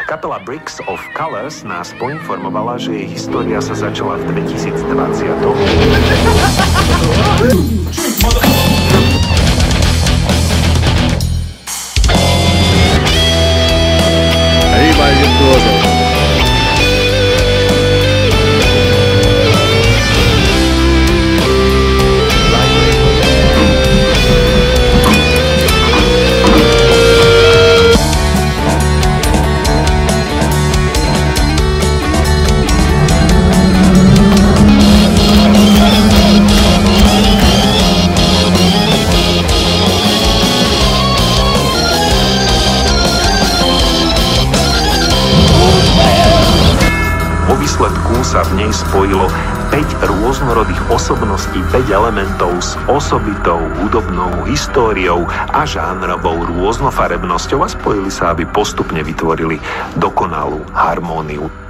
Kapela Bricks of Colors nás poinformovala, že jej história sa začala v 2020. Aí vai de tudo. Výsledku sa v nej spojilo 5 rôznorodých osobností, 5 elementov s osobitou hudobnou históriou a žánrovou rôznofarebnosťou a spojili sa, aby postupne vytvorili dokonalú harmóniu.